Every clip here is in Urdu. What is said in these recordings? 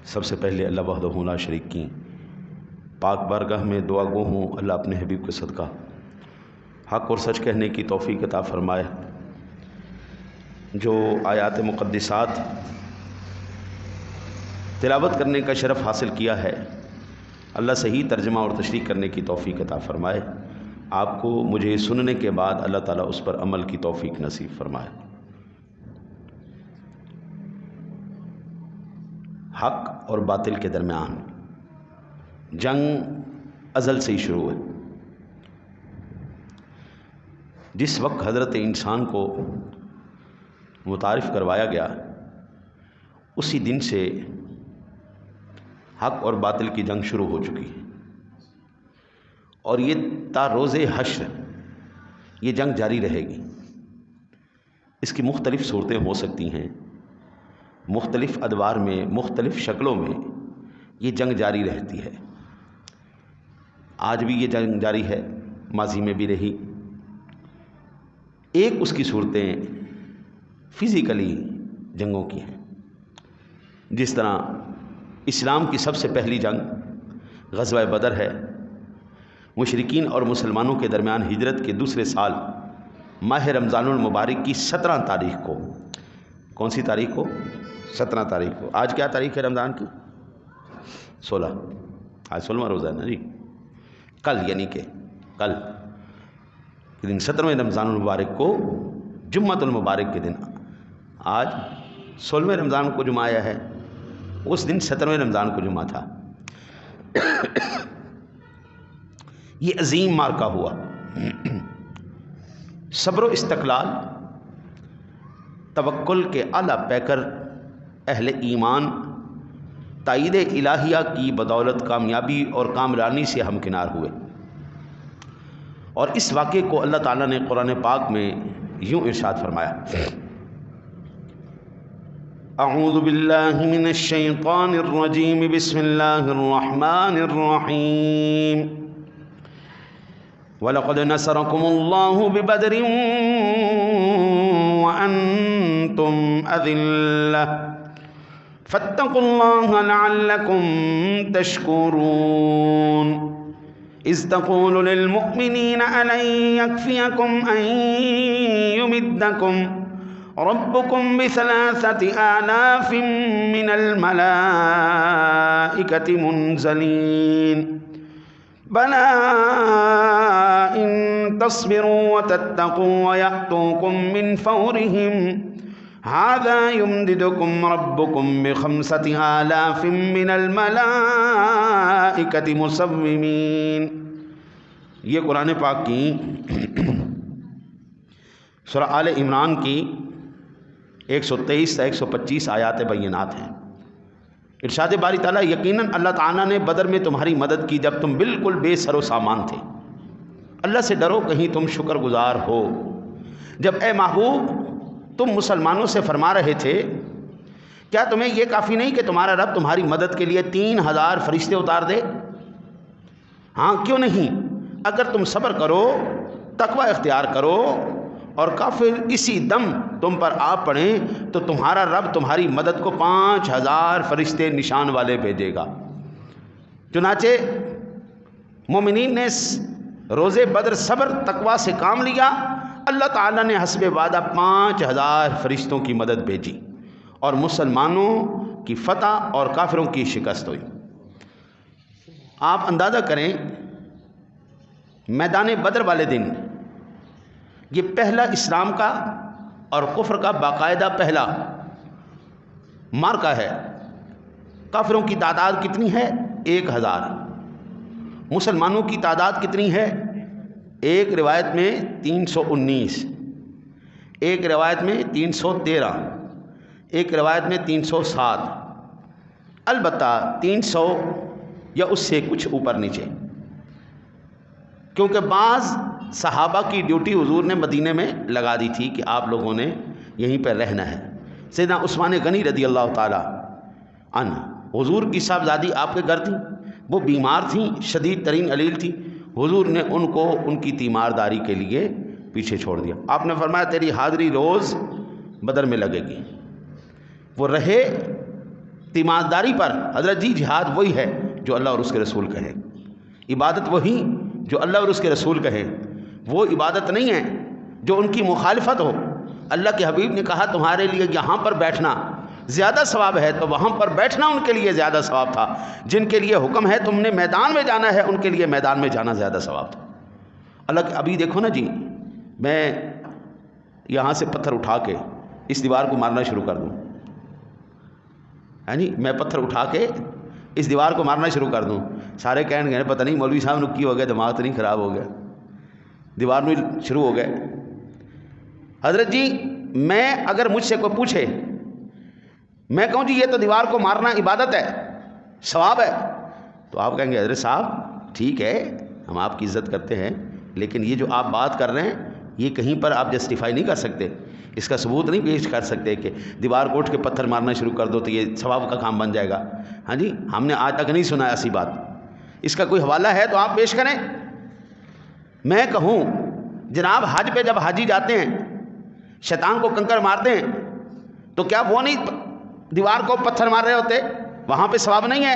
سب سے پہلے اللہ وحدہ لا شریک کی پاک بارگاہ میں دعا گو ہوں اللہ اپنے حبیب کے صدقہ حق اور سچ کہنے کی توفیق عطا فرمائے۔ جو آیات مقدسات تلاوت کرنے کا شرف حاصل کیا ہے، اللہ صحیح ترجمہ اور تشریح کرنے کی توفیق عطا فرمائے۔ آپ کو مجھے سننے کے بعد اللہ تعالیٰ اس پر عمل کی توفیق نصیب فرمائے۔ حق اور باطل کے درمیان جنگ ازل سے ہی شروع ہے۔ جس وقت حضرت انسان کو متعارف کروایا گیا، اسی دن سے حق اور باطل کی جنگ شروع ہو چکی ہے، اور یہ تا روز حشر یہ جنگ جاری رہے گی۔ اس کی مختلف صورتیں ہو سکتی ہیں، مختلف ادوار میں، مختلف شکلوں میں یہ جنگ جاری رہتی ہے۔ آج بھی یہ جنگ جاری ہے، ماضی میں بھی رہی۔ ایک اس کی صورتیں فزیکلی جنگوں کی ہیں، جس طرح اسلام کی سب سے پہلی جنگ غزوہ بدر ہے۔ مشرکین اور مسلمانوں کے درمیان ہجرت کے دوسرے سال ماہ رمضان المبارک کی 17 تاریخ کو، کون سی تاریخ کو؟ 17 تاریخ کو۔ آج کیا تاریخ ہے رمضان کی؟ 16۔ آج 16واں روزہ ہے نا جی۔ کل یعنی کہ کل کے دن 17ویں رمضان المبارک کو، جمعۃ المبارک کے دن، آج 16ویں رمضان کو جمعہ آیا ہے، اس دن 17ویں رمضان کو جمعہ تھا۔ یہ عظیم معرکہ ہوا۔ صبر و استقلال، توکل کے اعلیٰ پیکر اہل ایمان تائید الہیہ کی بدولت کامیابی اور کامرانی سے ہمکنار ہوئے، اور اس واقعے کو اللہ تعالیٰ نے قرآن پاک میں یوں ارشاد فرمایا: اعوذ باللہ من الشیطان الرجیم، بسم اللہ الرحمن الرحیم، وَلَقَدْ نَصَرَكُمُ اللَّهُ بِبَدْرٍ وَأَنْتُمْ أَذِلَّةٌ فَاتَّقُوا اللَّهَ لَعَلَّكُمْ تَشْكُرُونَ إِذْ تَقُولُ لِلْمُؤْمِنِينَ أَلَنْ يَكْفِيَكُمْ أَنْ يُمِدَّكُمْ رَبُّكُمْ بِثَلَاثَةِ آلَافٍ مِّنَ الْمَلَائِكَةِ مُنْزَلِينَ بَلَىٰ إِن تَصْبِرُوا وَتَتَّقُوا وَيَأْتُوكُم مِّن فَوْرِهِمْ هَٰذَا يُمْدِدْكُمْ رَبُّكُمْ بِخَمْسَةِ آلَافٍ مِّنَ الْمَلَائِكَةِ مُسَوِّمِينَ۔ یہ قرآن پاک کی سورہ آل عمران کی 123 سے 125 آیات بینات ہیں۔ ارشاد باری تعالیٰ: یقیناً اللہ تعالیٰ نے بدر میں تمہاری مدد کی جب تم بالکل بے سر و سامان تھے۔ اللہ سے ڈرو کہیں تم شکر گزار ہو۔ جب اے محبوب تم مسلمانوں سے فرما رہے تھے، کیا تمہیں یہ کافی نہیں کہ تمہارا رب تمہاری مدد کے لیے 3000 فرشتے اتار دے؟ ہاں کیوں نہیں، اگر تم صبر کرو، تقوی اختیار کرو، اور کافر اسی دم تم پر آ پڑیں تو تمہارا رب تمہاری مدد کو 5000 فرشتے نشان والے بھیجے گا۔ چنانچہ مومنین نے روز بدر صبر تقوی سے کام لیا، اللہ تعالیٰ نے حسب وعدہ 5000 فرشتوں کی مدد بھیجی، اور مسلمانوں کی فتح اور کافروں کی شکست ہوئی۔ آپ اندازہ کریں، میدان بدر والے دن یہ پہلا اسلام کا اور کفر کا باقاعدہ پہلا معرکہ ہے۔ کافروں کی تعداد کتنی ہے؟ 1000۔ مسلمانوں کی تعداد کتنی ہے؟ ایک روایت میں 319، ایک روایت میں 313، ایک روایت میں 307، البتہ 300 یا اس سے کچھ اوپر نیچے، کیونکہ بعض صحابہ کی ڈیوٹی حضور نے مدینے میں لگا دی تھی کہ آپ لوگوں نے یہیں پر رہنا ہے۔ سیدنا عثمان غنی رضی اللہ تعالی عنہ، حضور کی صاحبزادی آپ کے گھر تھیں، وہ بیمار تھیں، شدید ترین علیل تھی، حضور نے ان کو ان کی تیمارداری کے لیے پیچھے چھوڑ دیا۔ آپ نے فرمایا تیری حاضری روز بدر میں لگے گی۔ وہ رہے تیمارداری پر. حضرت جی جہاد وہی ہے جو اللہ اور اس کے رسول کہے, عبادت وہی جو اللہ اور اس کے رسول کہے, وہ عبادت نہیں ہے جو ان کی مخالفت ہو. اللہ کے حبیب نے کہا تمہارے لیے یہاں پر بیٹھنا زیادہ ثواب ہے, تو وہاں پر بیٹھنا ان کے لیے زیادہ ثواب تھا. جن کے لیے حکم ہے تم نے میدان میں جانا ہے, ان کے لیے میدان میں جانا زیادہ ثواب تھا. اللہ کے ابھی دیکھو نا جی, میں یہاں سے پتھر اٹھا کے اس دیوار کو مارنا شروع کر دوں, ہاں جی, میں پتھر اٹھا کے اس دیوار کو مارنا شروع کر دوں, سارے کہنے گئے پتہ نہیں مولوی صاحب نکی ہو گیا, دماغ تو نہیں خراب ہو گیا, دیوار میں شروع ہو گئے. حضرت جی میں اگر مجھ سے کوئی پوچھے, میں کہوں جی یہ تو دیوار کو مارنا عبادت ہے, ثواب ہے, تو آپ کہیں گے حضرت صاحب ٹھیک ہے ہم آپ کی عزت کرتے ہیں, لیکن یہ جو آپ بات کر رہے ہیں یہ کہیں پر آپ جسٹیفائی نہیں کر سکتے, اس کا ثبوت نہیں پیش کر سکتے کہ دیوار کو اٹھ کے پتھر مارنا شروع کر دو تو یہ ثواب کا کام بن جائے گا. ہاں جی, ہم نے آج تک نہیں سنا ایسی بات. اس کا کوئی حوالہ ہے تو آپ پیش کریں. میں کہوں جناب حج پہ جب حاجی جاتے ہیں شیطان کو کنکر مارتے ہیں تو کیا وہ نہیں دیوار کو پتھر مار رہے ہوتے, وہاں پہ ثواب نہیں ہے؟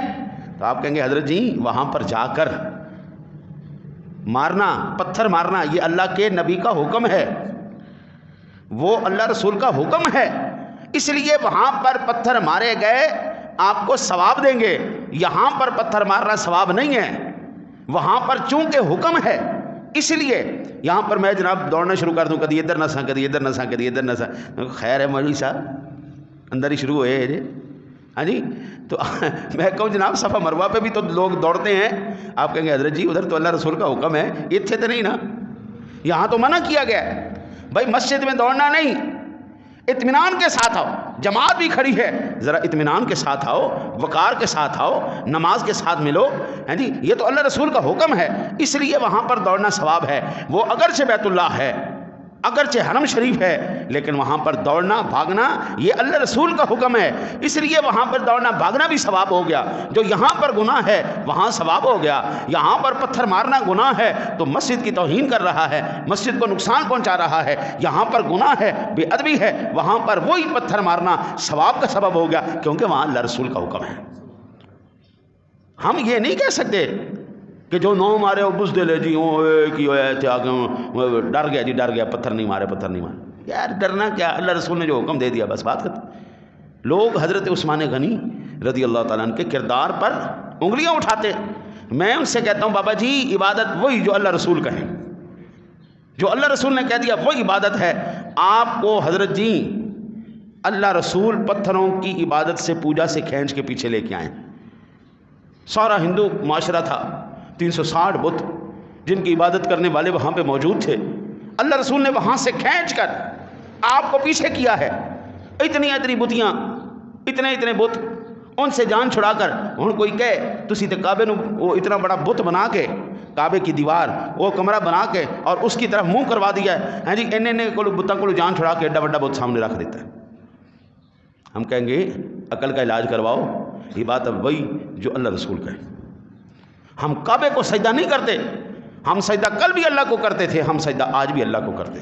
تو آپ کہیں گے حضرت جی وہاں پر جا کر مارنا, پتھر مارنا یہ اللہ کے نبی کا حکم ہے, وہ اللہ رسول کا حکم ہے, اس لیے وہاں پر پتھر مارے گئے آپ کو ثواب دیں گے. یہاں پر پتھر مارنا ثواب نہیں ہے, وہاں پر چونکہ حکم ہے اس لیے یہاں پر میں جناب دوڑنا شروع کر دوں, کدی ادھر نہ سا کدی ادھر نہ سا کدی ادھر نہ سا. خیر ہے مولوی صاحب اندر ہی شروع ہوئے جی. ہاں جی, تو میں کہوں جناب صفا مروہ پہ بھی تو لوگ دوڑتے ہیں, آپ کہیں گے حضرت جی ادھر تو اللہ رسول کا حکم ہے, اتنے تو نہیں نا, یہاں تو منع کیا گیا ہے بھائی مسجد میں دوڑنا نہیں, اطمینان کے ساتھ آؤ, جماعت بھی کھڑی ہے ذرا اطمینان کے ساتھ آؤ, وقار کے ساتھ آؤ, نماز کے ساتھ ملو. ہیں جی یہ تو اللہ رسول کا حکم ہے اس لیے وہاں پر دوڑنا ثواب ہے. وہ اگرچہ بیت اللہ ہے, اگرچہ حرم شریف ہے, لیکن وہاں پر دوڑنا بھاگنا یہ اللہ رسول کا حکم ہے, اس لیے وہاں پر دوڑنا بھاگنا بھی ثواب ہو گیا. جو یہاں پر گناہ ہے وہاں ثواب ہو گیا. یہاں پر پتھر مارنا گناہ ہے تو مسجد کی توہین کر رہا ہے, مسجد کو نقصان پہنچا رہا ہے. یہاں پر گناہ ہے, بے ادبی ہے, وہاں پر وہی پتھر مارنا ثواب کا سبب ہو گیا, کیونکہ وہاں اللہ رسول کا حکم ہے. ہم یہ نہیں کہہ سکتے کہ جو نو مارے وہ بزدل ہے جی, ڈر گیا جی, ڈر گیا, پتھر نہیں مارے, پتھر نہیں مارے. یار ڈرنا کیا, اللہ رسول نے جو حکم دے دیا بس بات ختم. لوگ حضرت عثمان غنی رضی اللہ تعالیٰ عنہ کے کردار پر انگلیاں اٹھاتے. میں ان سے کہتا ہوں بابا جی عبادت وہی جو اللہ رسول کہیں, جو اللہ رسول نے کہہ دیا وہی عبادت ہے. آپ کو حضرت جی اللہ رسول پتھروں کی عبادت سے, پوجا سے کھینچ کے پیچھے لے کے آئیں. سارا ہندو معاشرہ تھا, 360 بت جن کی عبادت کرنے والے وہاں پہ موجود تھے. اللہ رسول نے وہاں سے کھینچ کر آپ کو پیچھے کیا ہے. اتنی بتیاں, اتنے بت, ان سے جان چھڑا کر ہن کوئی کہے تسی تے کعبے نو وہ اتنا بڑا بت بنا کے, کعبے کی دیوار وہ کمرہ بنا کے اور اس کی طرف منہ کروا دیا ہے. ہاں جی انہیں کو بتوں کو جان چھڑا کے ایڈا بڑا بت سامنے رکھ دیتا ہے. ہم کہیں گے عقل کا علاج کرواؤ, یہ بات اب وہی جو اللہ رسول کہے. ہم کعبے کو سجدہ نہیں کرتے, ہم سجدہ کل بھی اللہ کو کرتے تھے, ہم سجدہ آج بھی اللہ کو کرتے.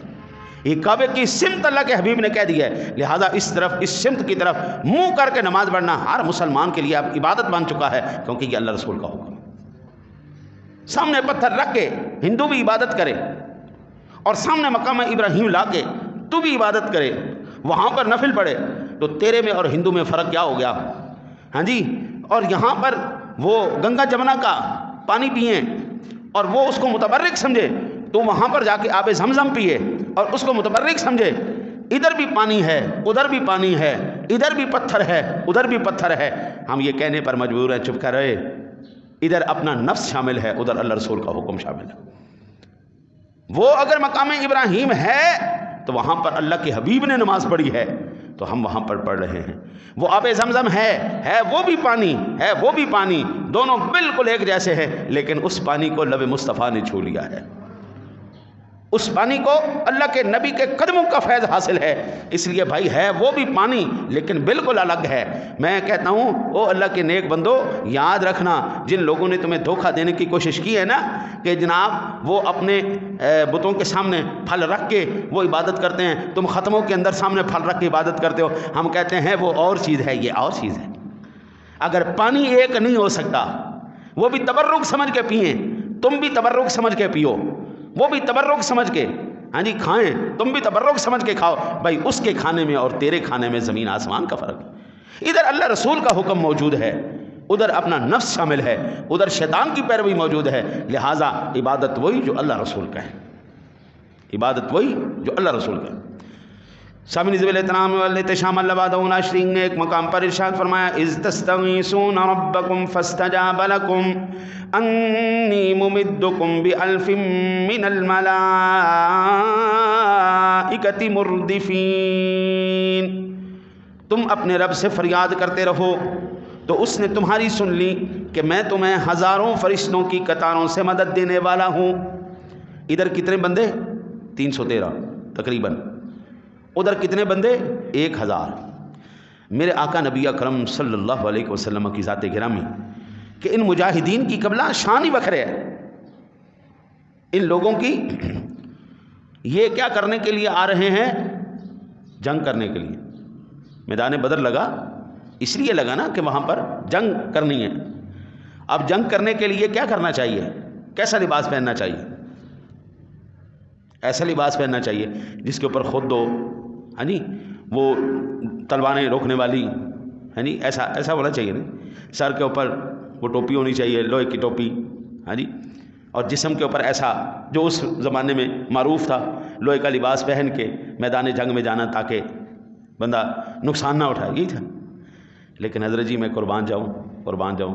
یہ کعبے کی سمت اللہ کے حبیب نے کہہ دیا ہے, لہذا اس طرف, اس سمت کی طرف منہ کر کے نماز پڑھنا ہر مسلمان کے لیے اب عبادت بن چکا ہے, کیونکہ یہ اللہ رسول کا حکم. سامنے پتھر رکھ کے ہندو بھی عبادت کرے اور سامنے مقام ابراہیم لا کے تو بھی عبادت کرے, وہاں پر نفل پڑھے, تو تیرے میں اور ہندو میں فرق کیا ہو گیا؟ ہاں جی, اور یہاں پر وہ گنگا جمنا کا پانی پئیں اور وہ اس کو متبرک سمجھے, تو وہاں پر جا کے آب زمزم پیے اور اس کو متبرک سمجھے. ادھر بھی پانی ہے, ادھر بھی پانی ہے, ادھر بھی پتھر ہے, ادھر بھی پتھر ہے. ہم یہ کہنے پر مجبور ہیں چپ کر رہے, ادھر اپنا نفس شامل ہے, ادھر اللہ رسول کا حکم شامل ہے. وہ اگر مقام ابراہیم ہے تو وہاں پر اللہ کے حبیب نے نماز پڑھی ہے, تو ہم وہاں پر پڑھ رہے ہیں. وہ آب زمزم ہے وہ بھی پانی ہے, وہ بھی پانی, دونوں بالکل ایک جیسے ہیں, لیکن اس پانی کو لب مصطفیٰ نے چھو لیا ہے. اس پانی کو اللہ کے نبی کے قدموں کا فیض حاصل ہے، اس لیے بھائی ہے وہ بھی پانی لیکن بالکل الگ ہے۔ میں کہتا ہوں او اللہ کے نیک بندو، یاد رکھنا جن لوگوں نے تمہیں دھوکہ دینے کی کوشش کی ہے نا کہ جناب وہ اپنے بتوں کے سامنے پھل رکھ کے وہ عبادت کرتے ہیں، تم ختموں کے اندر سامنے پھل رکھ کے عبادت کرتے ہو، ہم کہتے ہیں وہ اور چیز ہے، یہ اور چیز ہے۔ اگر پانی ایک نہیں ہو سکتا، وہ بھی تبرک سمجھ کے پئیں، تم بھی تبرک سمجھ کے پیو، وہ بھی تبرک سمجھ کے ہاں جی کھائیں، تم بھی تبرک سمجھ کے کھاؤ، بھائی اس کے کھانے میں اور تیرے کھانے میں زمین آسمان کا فرق ہے۔ ادھر اللہ رسول کا حکم موجود ہے، ادھر اپنا نفس شامل ہے، ادھر شیطان کی پیروی موجود ہے، لہٰذا عبادت وہی جو اللہ رسول کا ہے، عبادت وہی جو اللہ رسول کا ہے۔ سامعین ذوی الاحترام والاحتشام، اللہ وحدہ لا شریک نے ایک مقام پر ارشاد فرمایا اذ تستغیثون ربکم فاستجاب لکم انی ممدکم بألف من الملائکۃ مردفین۔ تم اپنے رب سے فریاد کرتے رہو تو اس نے تمہاری سن لی کہ میں تمہیں ہزاروں فرشتوں کی قطاروں سے مدد دینے والا ہوں۔ ادھر کتنے بندے؟ 313 تقریباً، ادھر کتنے بندے؟ 1000۔ میرے آقا نبی اکرم صلی اللہ علیہ وسلم کی ذات گرامی کہ ان مجاہدین کی قبلہ شان ہی بکھرے ہے، ان لوگوں کی یہ کیا کرنے کے لیے آ رہے ہیں؟ جنگ کرنے کے لیے۔ میدان بدر لگا اس لیے لگا نا کہ وہاں پر جنگ کرنی ہے۔ اب جنگ کرنے کے لیے کیا کرنا چاہیے؟ کیسا لباس پہننا چاہیے؟ ایسا لباس پہننا چاہیے جس کے اوپر خود دو ہاں جی وہ تلواریں روکنے والی ہاں جی ایسا ہونا چاہیے نا، سر کے اوپر وہ ٹوپی ہونی چاہیے، لوہے کی ٹوپی ہاں جی، اور جسم کے اوپر ایسا جو اس زمانے میں معروف تھا، لوہے کا لباس پہن کے میدان جنگ میں جانا تاکہ بندہ نقصان نہ اٹھائے، یہی تھا۔ لیکن حضرت جی میں قربان جاؤں،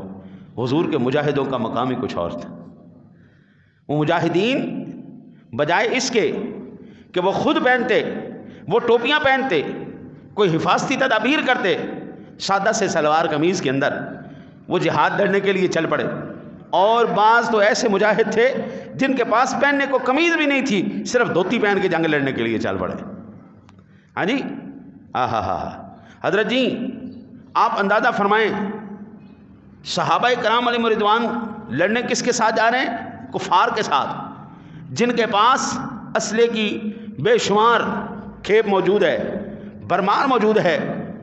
حضور کے مجاہدوں کا مقام ہی کچھ اور تھا۔ وہ مجاہدین بجائے اس کے کہ وہ خود پہنتے، وہ ٹوپیاں پہنتے، کوئی حفاظتی تدابیر کرتے، سادہ سے سلوار قمیض کے اندر وہ جہاد لڑنے کے لیے چل پڑے۔ اور بعض تو ایسے مجاہد تھے جن کے پاس پہننے کو قمیض بھی نہیں تھی، صرف دھوتی پہن کے جنگ لڑنے کے لیے چل پڑے۔ ہاں جی حضرت جی آپ اندازہ فرمائیں صحابہ کرام علیہم رضوان لڑنے کس کے ساتھ جا رہے ہیں؟ کفار کے ساتھ، جن کے پاس اسلحے کی بے شمار کھیپ موجود ہے، بھرمار موجود ہے،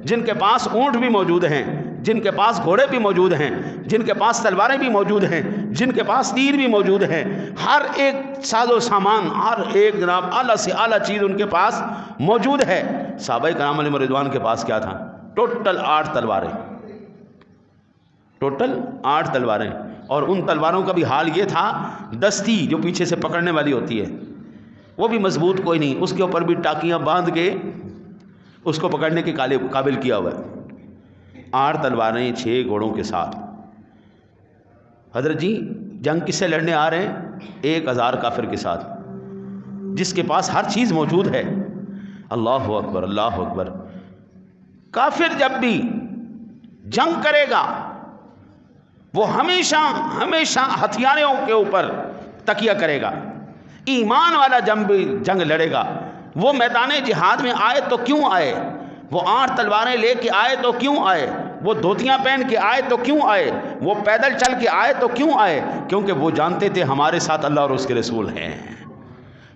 جن کے پاس اونٹ بھی موجود ہیں، جن کے پاس گھوڑے بھی موجود ہیں، جن کے پاس تلواریں بھی موجود ہیں، جن کے پاس تیر بھی موجود ہیں، ہر ایک ساز و سامان، ہر ایک جناب اعلیٰ سے اعلیٰ چیز ان کے پاس موجود ہے۔ صحابہ کرام علیہ رضوان کے پاس کیا تھا؟ ٹوٹل 8 تلواریں، ٹوٹل 8 تلواریں، اور ان تلواروں کا بھی حال یہ تھا دستی جو پیچھے سے پکڑنے والی ہوتی ہے وہ بھی مضبوط کوئی نہیں، اس کے اوپر بھی ٹاکیاں باندھ کے اس کو پکڑنے کے قابل کیا ہوا ہے۔ 8 تلواریں 6 گھوڑوں کے ساتھ۔ حضرت جی جنگ کس سے لڑنے آ رہے ہیں؟ 1000 کافر کے ساتھ، جس کے پاس ہر چیز موجود ہے۔ اللہ اکبر، اللہ اکبر۔ کافر جب بھی جنگ کرے گا وہ ہمیشہ ہمیشہ ہتھیاروں کے اوپر تکیہ کرے گا۔ ایمان والا جنگ لڑے گا، وہ میدان جہاد میں آئے تو کیوں آئے، وہ 8 تلواریں لے کے آئے تو کیوں آئے، وہ دھوتیاں پہن کے آئے تو کیوں آئے، وہ پیدل چل کے آئے تو کیوں آئے؟ کیونکہ وہ جانتے تھے ہمارے ساتھ اللہ اور اس کے رسول ہیں۔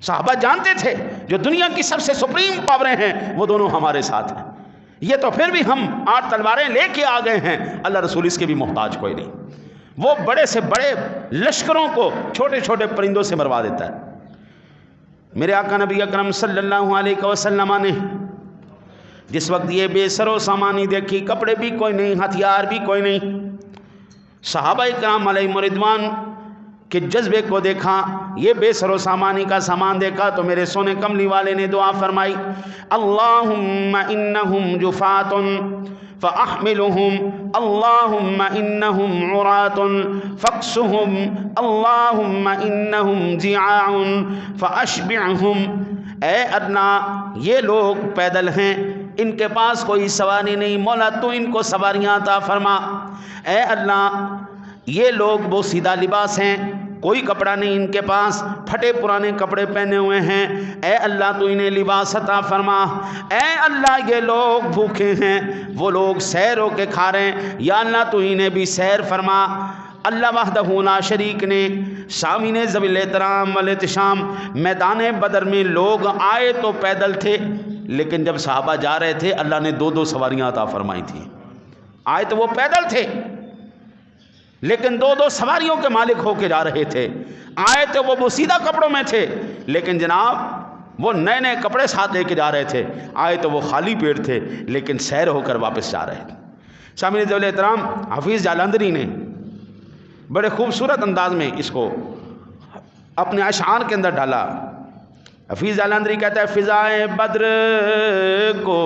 صحابہ جانتے تھے جو دنیا کی سب سے سپریم پاوریں ہیں وہ دونوں ہمارے ساتھ ہیں، یہ تو پھر بھی ہم 8 تلواریں لے کے آ گئے ہیں، اللہ رسول اس کے بھی محتاج کوئی نہیں۔ وہ بڑے سے بڑے لشکروں کو چھوٹے چھوٹے پرندوں سے مروا دیتا ہے۔ میرے آقا نبی اکرم صلی اللہ علیہ وسلم نے جس وقت یہ بے سر و سامانی دیکھی، کپڑے بھی کوئی نہیں، ہتھیار بھی کوئی نہیں، صحابہ کرام علیہم رضوان کے جذبے کو دیکھا، یہ بے سر و سامانی کا سامان دیکھا تو میرے سونے کملی والے نے دعا فرمائی، اللہم انہم جفات فاحملہم، اللہم انہم عرات فاکسہم، اللہم انہم جعاع فاشبعہم۔ اے اللہ یہ لوگ پیدل ہیں، ان کے پاس کوئی سواری نہیں، مولا تو ان کو سواریاں عطا فرما۔ اے اللہ یہ لوگ بوسیدہ لباس ہیں، کوئی کپڑا نہیں ان کے پاس، پھٹے پرانے کپڑے پہنے ہوئے ہیں، اے اللہ تو انہیں لباس عطا فرما، اے اللہ یہ لوگ بھوکے ہیں، وہ لوگ سیر ہو کے کھا رہے ہیں، یا اللہ تو انہیں بھی سیر فرما۔ اللہ وحدہ لا شریک نے سامعین ذوی الاحترام والاحتشام میدان بدر میں لوگ آئے تو پیدل تھے، لیکن جب صحابہ جا رہے تھے اللہ نے دو دو سواریاں عطا فرمائی تھیں۔ آئے تو وہ پیدل تھے لیکن دو دو سواریوں کے مالک ہو کے جا رہے تھے، آئے تو وہ بوسیدہ کپڑوں میں تھے لیکن جناب وہ نئے نئے کپڑے ساتھ لے کے جا رہے تھے، آئے تو وہ خالی پیٹ تھے لیکن سیر ہو کر واپس جا رہے تھے۔ سامعین ذوی الاحترام، حفیظ جالندری نے بڑے خوبصورت انداز میں اس کو اپنے اشعار کے اندر ڈالا۔ حفیظ جالندری کہتا ہے فضائے بدر کو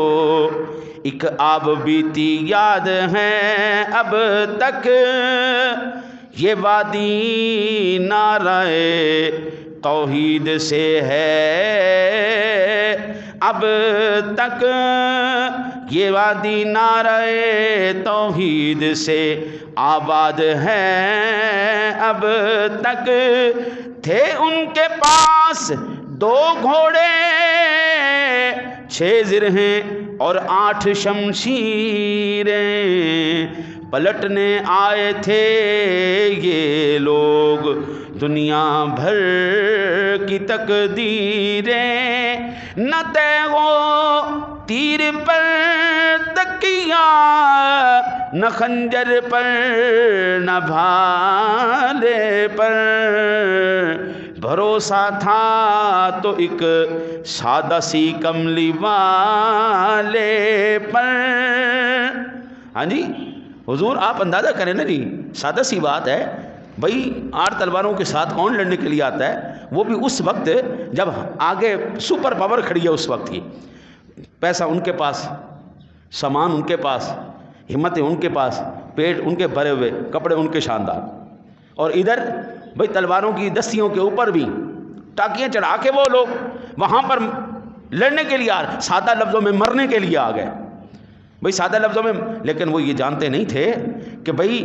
ایک آب بیتی یاد ہے اب تک، یہ وادی نعرہ توحید سے ہے اب تک، یہ وادی نعرہ توحید سے آباد ہے اب تک، تھے ان کے پاس 2 گھوڑے 6 زرہیں اور 8 شمشیریں، پلٹنے آئے تھے یہ لوگ دنیا بھر کی تقدیریں، نہ تیغو تیر پر تکیہ، نہ خنجر پر نہ بھالے پر، بھروسہ تھا تو ایک سادہ سی کملی والے پر۔ ہاں جی حضور آپ اندازہ کریں نا جی، سادہ سی بات ہے بھائی، 8 تلواروں کے ساتھ کون لڑنے کے لیے آتا ہے؟ وہ بھی اس وقت جب آگے سپر پاور کھڑی ہے، اس وقت کی پیسہ ان کے پاس، سامان ان کے پاس، ہمتیں ان کے پاس، پیٹ ان کے بھرے ہوئے، کپڑے ان کے شاندار، اور ادھر بھائی تلواروں کی دستیوں کے اوپر بھی ٹاکیاں چڑھا کے وہ لوگ وہاں پر لڑنے کے لیے سادہ لفظوں میں مرنے کے لیے آ گئے بھائی، سادہ لفظوں میں۔ لیکن وہ یہ جانتے نہیں تھے کہ بھائی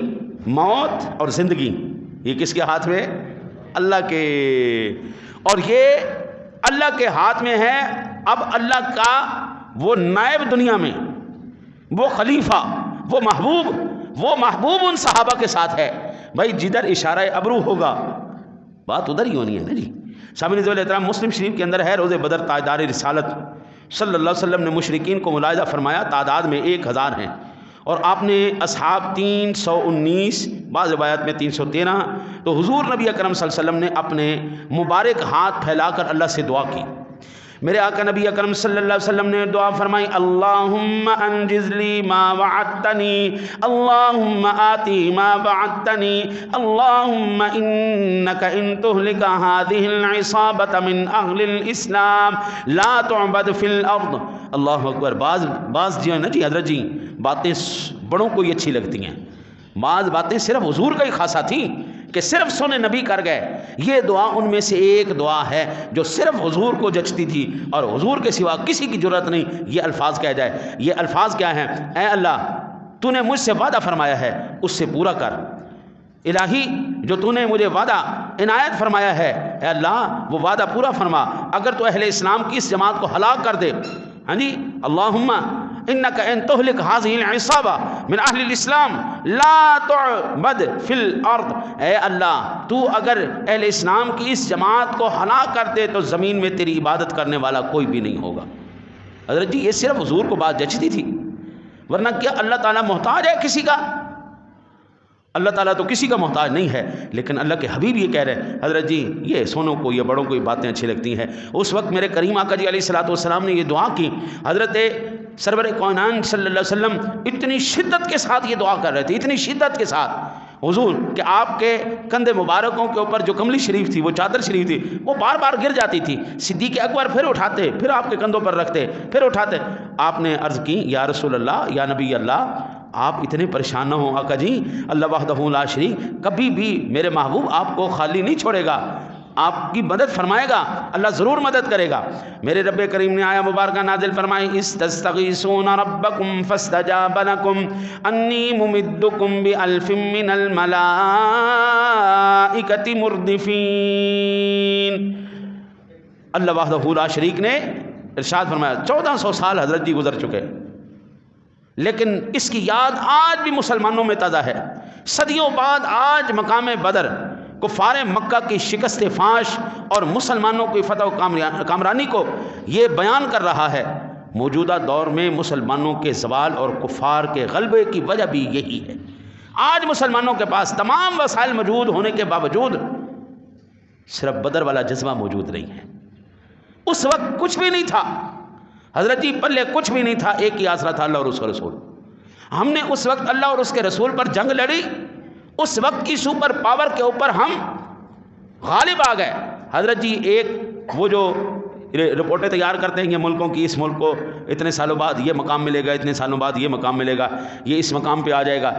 موت اور زندگی یہ کس کے ہاتھ میں؟ اللہ کے، اور یہ اللہ کے ہاتھ میں ہے۔ اب اللہ کا وہ نائب دنیا میں، وہ خلیفہ، وہ محبوب ان صحابہ کے ساتھ ہے بھائی، جدھر اشارہ ابرو ہوگا بات ادھر ہی ہونی ہے نا جی۔ سامعین ذوی الاحترام، مسلم شریف کے اندر ہے روز بدر تاجدار رسالت صلی اللہ علیہ وسلم نے مشرکین کو ملاحظہ فرمایا، تعداد میں 1000 ہیں، اور آپ نے اصحاب 319، بعض روایات میں 313، تو حضور نبی اکرم صلی اللہ علیہ وسلم نے اپنے مبارک ہاتھ پھیلا کر اللہ سے دعا کی۔ میرے آقا نبی اکرم صلی اللہ علیہ وسلم نے دعا فرمائی، اللہم انجز لی ما وعدتنی، اللہم آتی ما وعدتنی، اللہم انکا ان تہلک هذه العصابة من اہل الاسلام لا تعبد فی الارض۔ اللہ اکبر۔ بعض جی نا جی حضرت جی باتیں بڑوں کو ہی اچھی لگتی ہیں، بعض باتیں صرف حضور کا ہی خاصہ تھیں کہ صرف سن نبی کر گئے۔ یہ دعا ان میں سے ایک دعا ہے جو صرف حضور کو جچتی تھی اور حضور کے سوا کسی کی جرات نہیں یہ الفاظ کہہ جائے۔ یہ الفاظ کیا ہیں؟ اے اللہ تو نے مجھ سے وعدہ فرمایا ہے اس سے پورا کر، الہی جو تو نے مجھے وعدہ عنایت فرمایا ہے اے اللہ وہ وعدہ پورا فرما، اگر تو اہل اسلام کی اس جماعت کو ہلاک کر دے، ہاں جی، اللہم انکا ان تہلک هذه العصابة من اہل الاسلام لا تعبد فی الارض، اے اللہ تو اگر اہل اسلام کی اس جماعت کو ہلاک کر دے تو زمین میں تیری عبادت کرنے والا کوئی بھی نہیں ہوگا۔ حضرت جی یہ صرف حضور کو بات جچتی تھی، ورنہ کیا اللہ تعالیٰ محتاج ہے کسی کا؟ اللہ تعالیٰ تو کسی کا محتاج نہیں ہے، لیکن اللہ کے حبیب یہ کہہ رہے ہیں حضرت جی یہ سونوں کو، یہ بڑوں کو یہ باتیں اچھی لگتی ہیں۔ اس وقت میرے کریم آقا جی علیہ الصلوۃ والسلام نے یہ دعا کی، حضرت سرور کائنات صلی اللہ علیہ وسلم اتنی شدت کے ساتھ یہ دعا کر رہے تھے، اتنی شدت کے ساتھ حضور کہ آپ کے کندھے مبارکوں کے اوپر جو کملی شریف تھی، وہ چادر شریف تھی، وہ بار بار گر جاتی تھی۔ صدیق اکبر پھر اٹھاتے، پھر آپ کے کندھوں پر رکھتے، پھر اٹھاتے۔ آپ نے عرض کی یا رسول اللہ، یا نبی اللہ، آپ اتنے پریشان نہ ہوں آقا جی، اللہ وحدہ لا شریک کبھی بھی میرے محبوب آپ کو خالی نہیں چھوڑے گا۔ آپ کی مدد فرمائے گا، اللہ ضرور مدد کرے گا۔ میرے رب کریم نے آیا مبارکہ نازل فرمائی، استستغیثون ربکم فاستجاب لکم انی ممدکم بألف من الملائکۃ مردفین۔ اللہ وحدہ لا شریک نے ارشاد فرمایا 1400 سال حضرت جی گزر چکے، لیکن اس کی یاد آج بھی مسلمانوں میں تازہ ہے۔ صدیوں بعد آج مقام بدر کفار مکہ کی شکست فاش اور مسلمانوں کی فتح و کامرانی کو یہ بیان کر رہا ہے۔ موجودہ دور میں مسلمانوں کے زوال اور کفار کے غلبے کی وجہ بھی یہی ہے۔ آج مسلمانوں کے پاس تمام وسائل موجود ہونے کے باوجود صرف بدر والا جذبہ موجود نہیں ہے۔ اس وقت کچھ بھی نہیں تھا حضرت جی، پلے کچھ بھی نہیں تھا، ایک ہی آسرا تھا اللہ اور اس کا رسول۔ ہم نے اس وقت اللہ اور اس کے رسول پر جنگ لڑی، اس وقت کی سپر پاور کے اوپر ہم غالب آ گئے۔ حضرت جی ایک وہ جو رپورٹیں تیار کرتے ہیں یہ ملکوں کی، اس ملک کو اتنے سالوں بعد یہ مقام ملے گا، اتنے سالوں بعد یہ مقام ملے گا، یہ اس مقام پہ آ جائے گا۔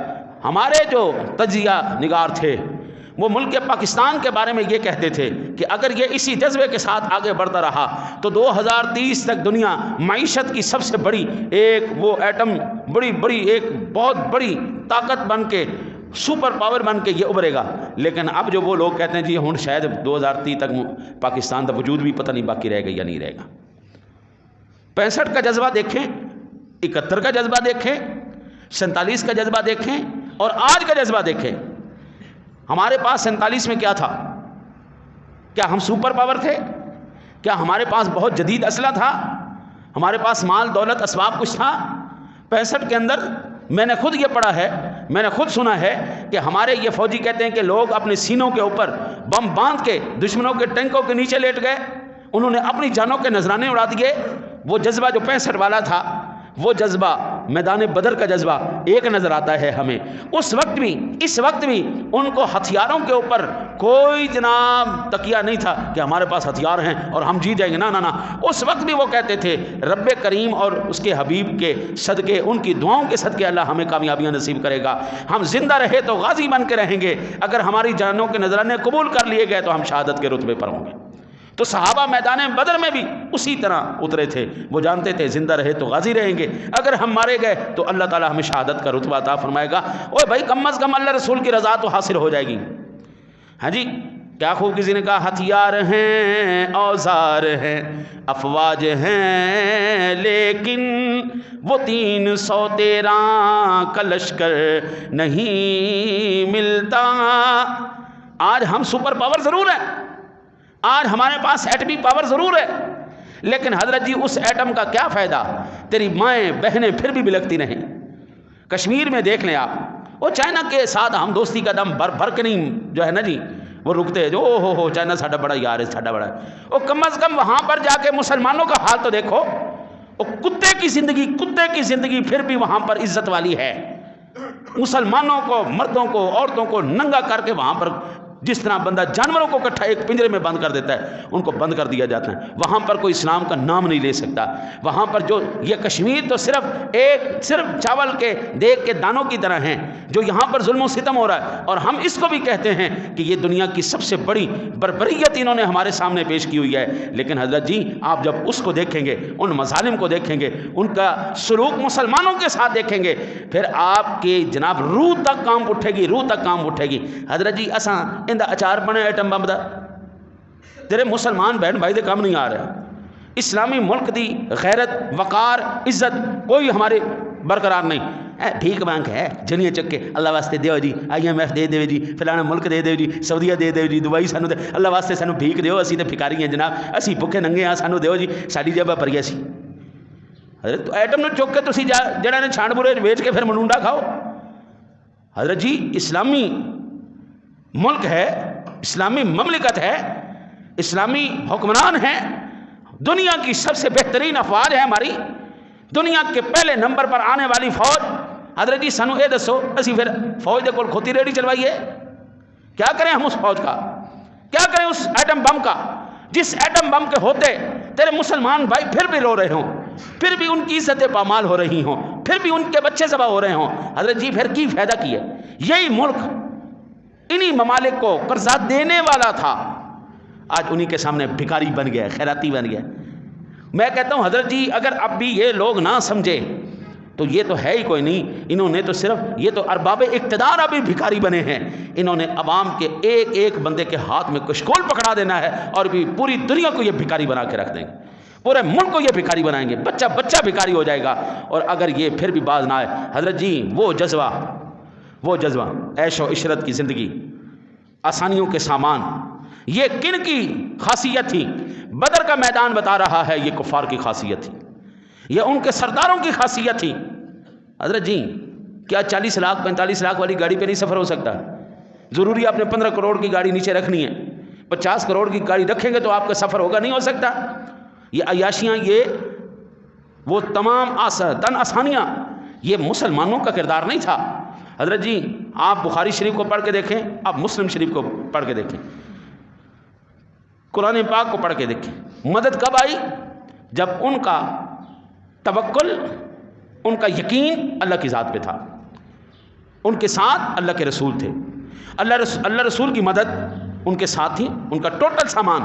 ہمارے جو تجزیہ نگار تھے وہ ملک پاکستان کے بارے میں یہ کہتے تھے کہ اگر یہ اسی جذبے کے ساتھ آگے بڑھتا رہا تو 2030 تک دنیا معیشت کی سب سے بڑی ایک وہ ایٹم بڑی ایک بہت بڑی طاقت بن کے سپر پاور بن کے یہ ابھرے گا۔ لیکن اب جو وہ لوگ کہتے ہیں جی ہوں شاید 2030 تک پاکستان کا وجود بھی پتہ نہیں باقی رہے گا یا نہیں رہے گا۔ 65 کا جذبہ دیکھیں، 71 کا جذبہ دیکھیں، 47 کا جذبہ دیکھیں اور آج کا جذبہ دیکھیں۔ ہمارے پاس 47 میں کیا تھا؟ کیا ہم سپر پاور تھے؟ کیا ہمارے پاس بہت جدید اسلحہ تھا؟ ہمارے پاس مال دولت اسباب کچھ تھا؟ 65 کے اندر میں نے خود یہ پڑھا ہے، میں نے خود سنا ہے کہ ہمارے یہ فوجی کہتے ہیں کہ لوگ اپنے سینوں کے اوپر بم باندھ کے دشمنوں کے ٹینکوں کے نیچے لیٹ گئے، انہوں نے اپنی جانوں کے نذرانے اڑا دیے۔ وہ جذبہ جو 65 والا تھا، وہ جذبہ میدان بدر کا جذبہ ایک نظر آتا ہے ہمیں۔ اس وقت بھی ان کو ہتھیاروں کے اوپر کوئی جناب تکیہ نہیں تھا کہ ہمارے پاس ہتھیار ہیں اور ہم جیت جائیں گے، نہ۔ اس وقت بھی وہ کہتے تھے رب کریم اور اس کے حبیب کے صدقے، ان کی دعاؤں کے صدقے اللہ ہمیں کامیابیاں نصیب کرے گا۔ ہم زندہ رہے تو غازی بن کے رہیں گے، اگر ہماری جانوں کے نذرانے قبول کر لیے گئے تو ہم شہادت کے رتبے پر ہوں گے۔ تو صحابہ میدان بدر میں بھی اسی طرح اترے تھے، وہ جانتے تھے زندہ رہے تو غازی رہیں گے، اگر ہم مارے گئے تو اللہ تعالی ہمیں شہادت کا رتبہ عطا فرمائے گا۔ اوے بھائی کم از کم اللہ رسول کی رضا تو حاصل ہو جائے گی۔ ہاں جی، کیا خوب کسی نے کہا ہتھیار ہیں اوزار ہیں افواج ہیں، لیکن وہ 313 کا لشکر نہیں ملتا۔ آج ہم سپر پاور ضرور ہیں، آج ہمارے پاس ایٹمی پاور ضرور ہے، لیکن حضرت جی اس ایٹم کا کیا فائدہ؟ تیری مائیں بہنیں پھر بھی بلکتی نہیں۔ کشمیر میں دیکھ لیں آپ، وہ چائنا کے ساتھ ہم دوستی کا دم بھر کے نہیں جو ہے نا جی وہ رکتے جو ہو چائنا ساڈا بڑا یار ہے، ساڈا بڑا ہے۔ وہ کم از کم وہاں پر جا کے مسلمانوں کا حال تو دیکھو، وہ کتے کی زندگی پھر بھی وہاں پر عزت والی ہے۔ مسلمانوں کو، مردوں کو، عورتوں کو ننگا کر کے وہاں پر جس طرح بندہ جانوروں کو اکٹھا ایک پنجرے میں بند کر دیتا ہے، ان کو بند کر دیا جاتا ہے۔ وہاں پر کوئی اسلام کا نام نہیں لے سکتا۔ وہاں پر جو یہ کشمیر تو صرف چاول کے دیگ کے دانوں کی طرح ہیں جو یہاں پر ظلم و ستم ہو رہا ہے، اور ہم اس کو بھی کہتے ہیں کہ یہ دنیا کی سب سے بڑی بربریت انہوں نے ہمارے سامنے پیش کی ہوئی ہے۔ لیکن حضرت جی آپ جب اس کو دیکھیں گے، ان مظالم کو دیکھیں گے، ان کا سلوک مسلمانوں کے ساتھ دیکھیں گے، پھر آپ کی جناب روح تک کام اٹھے گی۔ حضرت جی اساں دا اچار بنے ایٹم بم دا، تیرے مسلمان بہن بھائی دے کام نہیں آ رہا۔ اسلامی ملک دی غیرت، وقار، عزت کوئی ہمارے برقرار نہیں۔ بھیک مانگ ہے جنیاں چک کے اللہ واسطے دیو جی، IMF دے دیو جی، فلانا ملک دے دیو جی، سعودیہ دے دیو جی، دبئی سانو دے، اللہ واسطے سانو بھیک دیو، اسی تے بھکاری ہیں جناب، اسی بھکے ننگے ہاں، سانو دیو جی، ساڈی جیباں بھریاں سی۔ حضرت ایٹم نو چک کے تسی جڑا نے چھان برے ویچ کے پھر منونڈا کھاؤ۔ حضرت جی اسلامی ملک ہے، اسلامی مملکت ہے، اسلامی حکمران ہیں، دنیا کی سب سے بہترین افواج ہے ہماری، دنیا کے پہلے نمبر پر آنے والی فوج۔ حضرت جی سانو اے دسو اسی پھر فوج دے کول کھوتی ریڑھی چلوائیے؟ کیا کریں ہم اس فوج کا؟ کیا کریں اس ایٹم بم کا؟ جس ایٹم بم کے ہوتے تیرے مسلمان بھائی پھر بھی رو رہے ہوں، پھر بھی ان کی عزتیں پامال ہو رہی ہوں، پھر بھی ان کے بچے ذبح ہو رہے ہوں۔ حضرت جی پھر کی فائدہ کی ہے؟ یہی ملک انہی ممالک کو قرضہ دینے والا تھا، آج انہی کے سامنے بھکاری بن گیا، خیراتی بن گیا۔ میں کہتا ہوں حضرت جی اگر اب بھی یہ لوگ نہ سمجھے تو یہ تو ہے ہی کوئی نہیں، انہوں نے تو صرف، یہ تو ارباب اقتدار ابھی بھکاری بنے ہیں، انہوں نے عوام کے ایک ایک بندے کے ہاتھ میں کشکول پکڑا دینا ہے اور بھی پوری دنیا کو یہ بھکاری بنا کے رکھ دیں گے، پورے ملک کو یہ بھکاری بنائیں گے، بچہ بچہ بھکاری ہو جائے گا۔ اور اگر یہ پھر بھی باز نہ آئے، حضرت جی وہ جذبہ عیش و عشرت کی زندگی، آسانیوں کے سامان، یہ کن کی خاصیت تھی؟ بدر کا میدان بتا رہا ہے یہ کفار کی خاصیت تھی، یہ ان کے سرداروں کی خاصیت تھی۔ حضرت جی کیا 40 لاکھ 45 لاکھ والی گاڑی پہ نہیں سفر ہو سکتا؟ ضروری آپ نے 15 کروڑ کی گاڑی نیچے رکھنی ہے، 50 کروڑ کی گاڑی رکھیں گے تو آپ کا سفر ہوگا؟ نہیں ہو سکتا۔ یہ عیاشیاں، یہ وہ تمام تن آسانیاں، یہ مسلمانوں کا کردار نہیں تھا۔ حضرت جی آپ بخاری شریف کو پڑھ کے دیکھیں، آپ مسلم شریف کو پڑھ کے دیکھیں، قرآن پاک کو پڑھ کے دیکھیں، مدد کب آئی؟ جب ان کا توکل، ان کا یقین اللہ کی ذات پہ تھا، ان کے ساتھ اللہ کے رسول تھے، اللہ رسول کی مدد ان کے ساتھ تھی، ان کا ٹوٹل سامان۔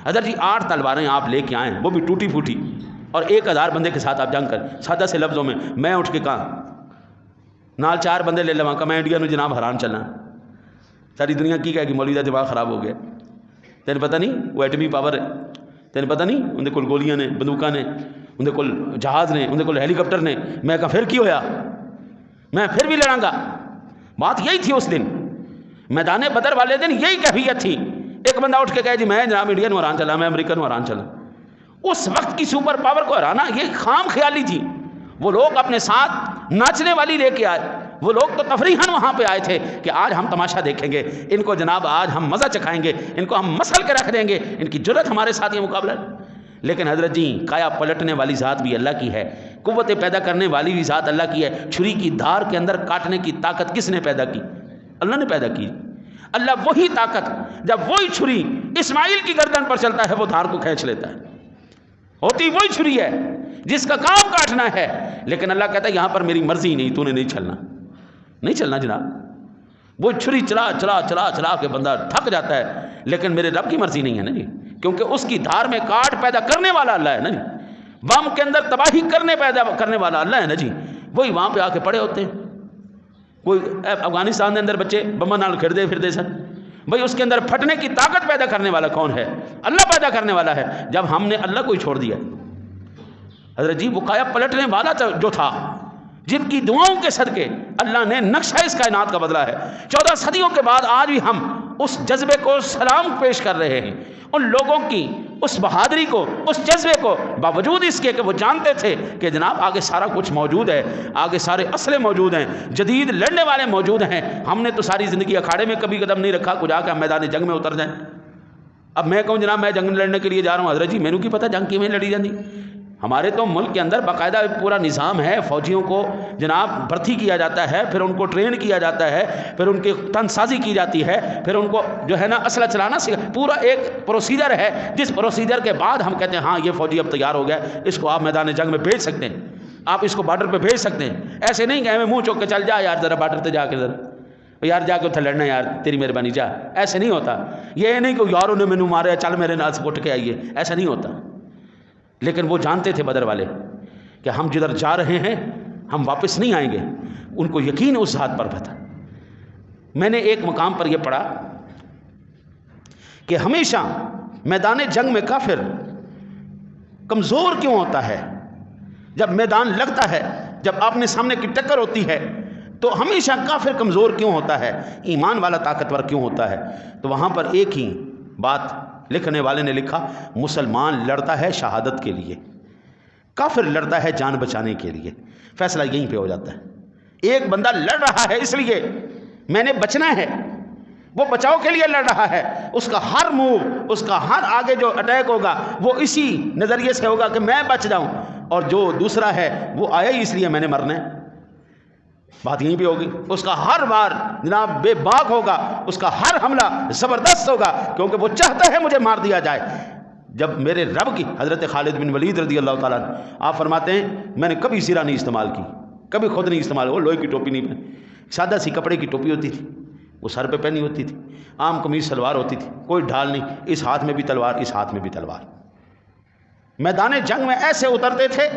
حضرت جی 8 تلواریں آپ لے کے آئیں، وہ بھی ٹوٹی پھوٹی، اور 1000 بندے کے ساتھ آپ جنگ کر، سادہ سے لفظوں میں اٹھ کے کہا نال 4 بندے لے لواں کہ میں انڈیا میں جناب حران چلنا، ساری دنیا کی کہے کہ مولوی دا دماغ خراب ہو گیا، تین پتہ نہیں وہ ایٹمی پاور ہے، تین پتہ نہیں اندر کول گولیاں نے، بندوقاں نے، اندر کول جہاز نے، اندر کول ہیلی کاپٹر نے۔ میں کہا پھر کی ہویا، میں پھر بھی لڑاں گا۔ بات یہی تھی اس دن میدان بدر والے دن، یہی کیفیت تھی۔ ایک بندہ اٹھ کے کہے جی میں جناب انڈین میں حران چلا، میں امریکن میں حران چلا۔ اس وقت کی سپر پاور کو ہرانا یہ خام خیالی تھی۔ وہ لوگ اپنے ساتھ ناچنے والی لے کے آئے، وہ لوگ تو تفریحاً وہاں پہ آئے تھے کہ آج ہم تماشا دیکھیں گے، ان کو جناب آج ہم مزہ چکھائیں گے، ان کو ہم مسل کے رکھ دیں گے، ان کی جرت ہمارے ساتھ یہ مقابلہ۔ لیکن حضرت جی کایا پلٹنے والی ذات بھی اللہ کی ہے، قوت پیدا کرنے والی بھی ذات اللہ کی ہے۔ چھری کی دھار کے اندر کاٹنے کی طاقت کس نے پیدا کی؟ اللہ نے پیدا کی۔ اللہ وہی طاقت، جب وہی چھری اسماعیل کی گردن پر چلتا ہے وہ دھار کو کھینچ لیتا ہے، ہوتی وہی چھری ہے جس کا کام کاٹنا ہے، لیکن اللہ کہتا ہے یہاں پر میری مرضی نہیں، تو نے نہیں چلنا جناب۔ وہ چھری چلا چلا چلا چلا کے بندہ تھک جاتا ہے، لیکن میرے رب کی مرضی نہیں ہے نا جی، کیونکہ اس کی دھار میں کاٹ پیدا کرنے والا اللہ ہے نا جی، بم کے اندر تباہی پیدا کرنے والا اللہ ہے نا جی۔ وہی وہاں پہ آ کے پڑے ہوتے ہیں، کوئی افغانستان کے اندر بچے بمبا نال کھیڑتے پھرتے سن، بھائی اس کے اندر پھٹنے کی طاقت پیدا کرنے والا کون ہے؟ اللہ پیدا کرنے والا ہے۔ جب ہم نے اللہ کو ہی چھوڑ دیا، حضرت جی وہ کایا پلٹنے والا جو تھا، جن کی دعاؤں کے صدقے اللہ نے نقشہ اس کائنات کا بدلا ہے، 14 صدیوں کے بعد آج بھی ہم اس جذبے کو سلام پیش کر رہے ہیں، ان لوگوں کی اس بہادری کو، اس جذبے کو، باوجود اس کے کہ وہ جانتے تھے کہ جناب آگے سارا کچھ موجود ہے، آگے سارے اسلحے موجود ہیں، جدید لڑنے والے موجود ہیں۔ ہم نے تو ساری زندگی اکھاڑے میں کبھی قدم نہیں رکھا، کچھ آ کے ہم میدان جنگ میں اتر جائیں۔ اب میں کہوں جناب میں جنگ لڑنے کے لیے جا رہا ہوں، حضرت جی مینوں کی پتہ جنگ کیویں لڑی جاندی؟ ہمارے تو ملک کے اندر باقاعدہ پورا نظام ہے، فوجیوں کو جناب بھرتی کیا جاتا ہے، پھر ان کو ٹرین کیا جاتا ہے، پھر ان کی تن سازی کی جاتی ہے، پھر ان کو جو ہے نا اسلحہ چلانا پورا ایک پروسیجر ہے، جس پروسیجر کے بعد ہم کہتے ہیں ہاں یہ فوجی اب تیار ہو گیا، اس کو آپ میدان جنگ میں بھیج سکتے ہیں، آپ اس کو بارڈر پہ بھیج سکتے ہیں۔ ایسے نہیں کہ ہمیں منہ چوک کے چل جا یار ذرا بارڈر پہ جا کے ذرا یار جا کے اتنے لڑنا یار تیری مہربانی جا، ایسے نہیں ہوتا۔ یہ نہیں کہ یاروں نے مینوں مارا چل میرے نال اٹھ کے آئیے، ایسا نہیں ہوتا۔ لیکن وہ جانتے تھے بدر والے کہ ہم جدھر جا رہے ہیں ہم واپس نہیں آئیں گے، ان کو یقین اس ذات پر تھا۔ میں نے ایک مقام پر یہ پڑھا کہ ہمیشہ میدان جنگ میں کافر کمزور کیوں ہوتا ہے؟ جب میدان لگتا ہے، جب آپنے سامنے کی ٹکر ہوتی ہے تو ہمیشہ کافر کمزور کیوں ہوتا ہے، ایمان والا طاقتور کیوں ہوتا ہے؟ تو وہاں پر ایک ہی بات لکھنے والے نے لکھا، مسلمان لڑتا ہے شہادت کے لیے، کافر لڑتا ہے جان بچانے کے لیے۔ فیصلہ یہیں پہ ہو جاتا ہے۔ ایک بندہ لڑ رہا ہے اس لیے میں نے بچنا ہے، وہ بچاؤ کے لیے لڑ رہا ہے، اس کا ہر موو، اس کا ہر آگے جو اٹیک ہوگا وہ اسی نظریے سے ہوگا کہ میں بچ جاؤں، اور جو دوسرا ہے وہ آیا ہی اس لیے میں نے مرنا ہے۔ بات یہیں پہ ہوگی، اس کا ہر بار جناب بے باک ہوگا، اس کا ہر حملہ زبردست ہوگا، کیونکہ وہ چاہتا ہے مجھے مار دیا جائے۔ جب میرے رب کی، حضرت خالد بن ولید رضی اللہ تعالیٰ عنہ آپ فرماتے ہیں میں نے کبھی سرا نہیں استعمال کی، کبھی خود نہیں استعمال، وہ لوہے کی ٹوپی نہیں پہنی، سادہ سی کپڑے کی ٹوپی ہوتی تھی، وہ سر پہ پہنی ہوتی تھی، عام قمیص سلوار ہوتی تھی، کوئی ڈھال نہیں، اس ہاتھ میں بھی تلوار، اس ہاتھ میں بھی تلوار۔ میدان جنگ میں ایسے اترتے تھے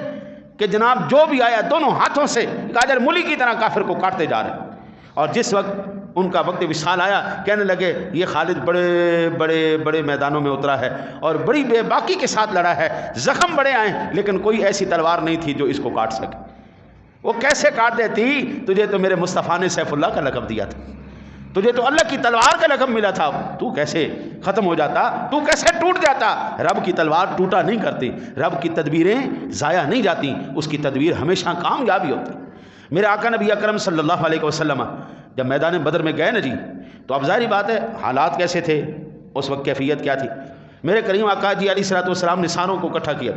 کہ جناب جو بھی آیا دونوں ہاتھوں سے گاجر مولی کی طرح کافر کو کاٹتے جا رہے ہیں۔ اور جس وقت ان کا وقت وصال آیا، کہنے لگے یہ خالد بڑے بڑے بڑے میدانوں میں اترا ہے اور بڑی بے باکی کے ساتھ لڑا ہے، زخم بڑے آئے لیکن کوئی ایسی تلوار نہیں تھی جو اس کو کاٹ سکے۔ وہ کیسے کاٹ دیتی؟ تجھے تو میرے مصطفیٰ نے سیف اللہ کا لقب دیا تھا، تجھے تو اللہ کی تلوار کا لقب ملا تھا، تو کیسے ختم ہو جاتا، تو کیسے ٹوٹ جاتا؟ رب کی تلوار ٹوٹا نہیں کرتی، رب کی تدبیریں ضائع نہیں جاتی، اس کی تدبیر ہمیشہ کامیابی ہوتی۔ میرے آقا نبی اکرم صلی اللہ علیہ وسلم جب میدان بدر میں گئے نا جی، تو اب ظاہری بات ہے حالات کیسے تھے، اس وقت کیفیت کیا تھی۔ میرے کریم آقا جی علیہ الصلوۃ والسلام نے ساروں کو اکٹھا کیا۔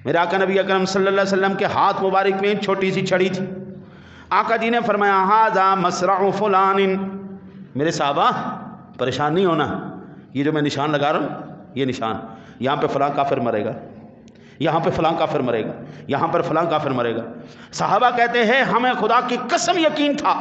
میرے آقا نبی اکرم صلی اللہ علیہ وسلم کے ہاتھ مبارک میں چھوٹی سی چھڑی تھی۔ آقا جی نے فرمایا ھذا مصرع فلان، میرے صحابہ پریشان نہیں ہونا، یہ جو میں نشان لگا رہا ہوں یہ نشان، یہاں پہ فلاں کافر مرے گا، یہاں پہ فلاں کافر مرے گا، یہاں پر فلاں کافر مرے گا۔ صحابہ کہتے ہیں ہمیں خدا کی قسم یقین تھا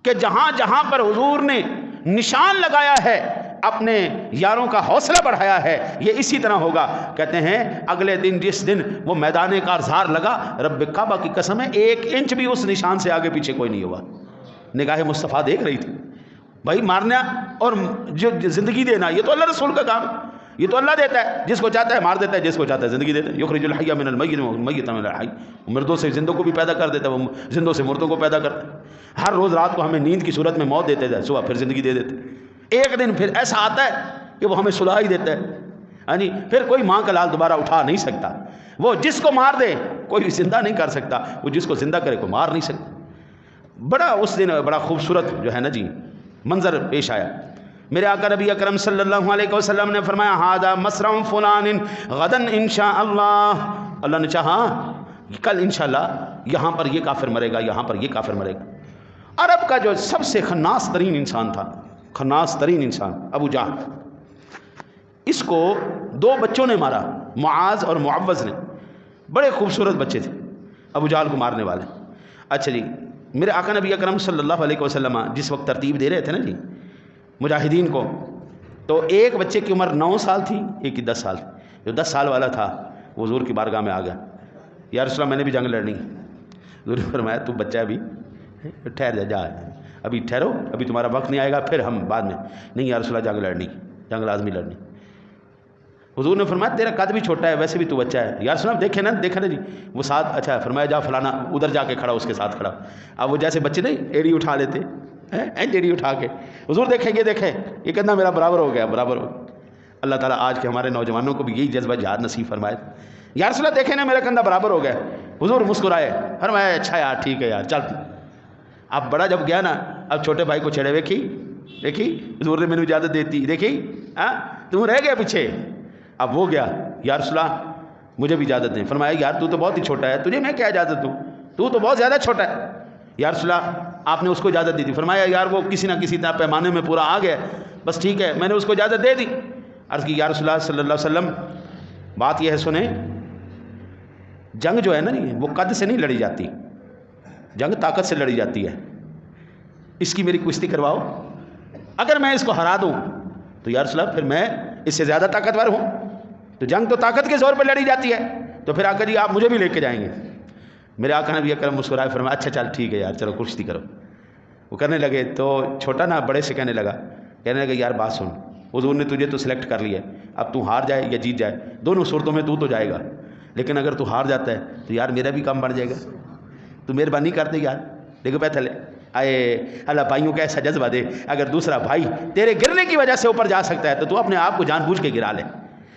کہ جہاں جہاں پر حضور نے نشان لگایا ہے اپنے یاروں کا حوصلہ بڑھایا ہے یہ اسی طرح ہوگا۔ کہتے ہیں اگلے دن جس دن وہ میدان کارزار لگا، رب کعبہ کی قسم ہے 1 انچ بھی اس نشان سے آگے پیچھے کوئی نہیں ہوا۔ نگاہ مصطفیٰ دیکھ رہی تھی بھائی، مارنا اور جو زندگی دینا یہ تو اللہ رسول کا کام ہے، یہ تو اللہ دیتا ہے، جس کو چاہتا ہے مار دیتا ہے، جس کو چاہتا ہے زندگی دیتا ہے۔ یخرج الحی من المیت والمیت من الحی، مردوں سے زندوں کو بھی پیدا کر دیتا ہے، وہ زندوں سے مردوں کو پیدا کرتا ہے۔ ہر روز رات کو ہمیں نیند کی صورت میں موت دیتے ہیں، صبح پھر زندگی دے دیتے ہیں۔ ایک دن پھر ایسا آتا ہے کہ وہ ہمیں سلا ہی دیتا ہے، ہاں جی، پھر کوئی ماں کا لال دوبارہ اٹھا نہیں سکتا۔ وہ جس کو مار دے کوئی زندہ نہیں کر سکتا، وہ جس کو زندہ کرے کو مار نہیں سکتا۔ بڑا اس دن بڑا خوبصورت جو ہے نا جی منظر پیش آیا۔ میرے آقا نبی اکرم صلی اللہ علیہ وسلم نے فرمایا ھذا مصرع فلان غدا انشاء اللہ، اللہ نے چاہا کل انشاءاللہ یہاں پر یہ کافر مرے گا، یہاں پر یہ کافر مرے گا۔ عرب کا جو سب سے خناس ترین انسان تھا، خناس ترین انسان ابو جہل، اس کو 2 بچوں نے مارا، معاذ اور معوذ نے، بڑے خوبصورت بچے تھے ابو جہل کو مارنے والے۔ اچھا جی، میرے آقا نبی اکرم صلی اللہ علیہ وسلم جس وقت ترتیب دے رہے تھے نا جی مجاہدین کو، تو ایک بچے کی عمر 9 سال تھی، ایک کی 10 سال تھی۔ جو 10 سال والا تھا وہ حضور کی بارگاہ میں آ گیا، یا رسول اللہ میں نے بھی جنگ لڑنی۔ حضور نے فرمایا تو بچہ ابھی ٹھہر جا، ابھی ٹھہرو، ابھی تمہارا وقت نہیں آئے گا، پھر ہم بعد میں۔ نہیں یا رسول اللہ جنگ لڑنی، جنگ لازمی لڑنی۔ حضور نے فرمایا تیرا قد بھی چھوٹا ہے، ویسے بھی تو بچہ ہے۔ یا رسول اللہ دیکھے نا جی وہ ساتھ، اچھا فرمایا جا فلانا ادھر جا کے کھڑا، اس کے ساتھ کھڑا۔ اب وہ جیسے بچے نہیں ایڑی اٹھا لیتے، ایڑی اٹھا کے حضور دیکھیں یہ دیکھیں یہ کتنا میرا برابر ہو گیا، برابر ہو گیا۔ اللہ تعالیٰ آج کے ہمارے نوجوانوں کو بھی یہی جذبہ جہاد نصیب فرمائے۔ یا رسول اللہ دیکھیں نا میرا کندھا برابر ہو گیا۔ حضور مسکرائے، فرمایا اچھا یار ٹھیک ہے یار چل۔ اب بڑا جب گیا نا، اب چھوٹے بھائی کو چھیڑے، دیکھی حضور نے میرے اجازت دیتی، دیکھی تم رہ گیا پیچھے۔ اب وہ گیا، یا رسول اللہ مجھے بھی اجازت دیں۔ فرمایا یار تو بہت ہی چھوٹا ہے، تجھے میں کیا اجازت دوں، تو بہت زیادہ چھوٹا ہے۔ یا رسول اللہ آپ نے اس کو اجازت دی تھی۔ فرمایا یار وہ کسی نہ کسی طرح پیمانے میں پورا آ گیا، بس ٹھیک ہے میں نے اس کو اجازت دے دی۔ عرض کی یا رسول اللہ صلی اللہ علیہ وسلم بات یہ ہے سنیں، جنگ جو ہے نا وہ قد سے نہیں لڑی جاتی، جنگ طاقت سے لڑی جاتی ہے۔ اس کی میری کشتی کرواؤ، اگر میں اس کو ہرا دوں تو یا رسول اللہ پھر میں اس سے زیادہ طاقتور ہوں، تو جنگ تو طاقت کے زور پر لڑی جاتی ہے، تو پھر آقا جی آپ مجھے بھی لے کے جائیں گے۔ میرے آقا نبی اکرم مسکرائے، فرمایا اچھا چل ٹھیک ہے یار چلو کشتی کرو۔ وہ کرنے لگے تو چھوٹا نا بڑے سے کہنے لگا یار بات سن، حضور نے تجھے تو سلیکٹ کر لیا ہے، اب تو ہار جائے یا جیت جائے دونوں صورتوں میں تو جائے گا، لیکن اگر تو ہار جاتا ہے تو یار میرا بھی کام بڑھ جائے گا، تو مہربانی کر دے یار، دیکھو پہ تھلے آئے اللہ بھائیوں کا ایسا جذبہ دے، اگر دوسرا بھائی تیرے گرنے کی وجہ سے اوپر جا سکتا ہے تو اپنے آپ کو جان بوجھ کے گرا لے۔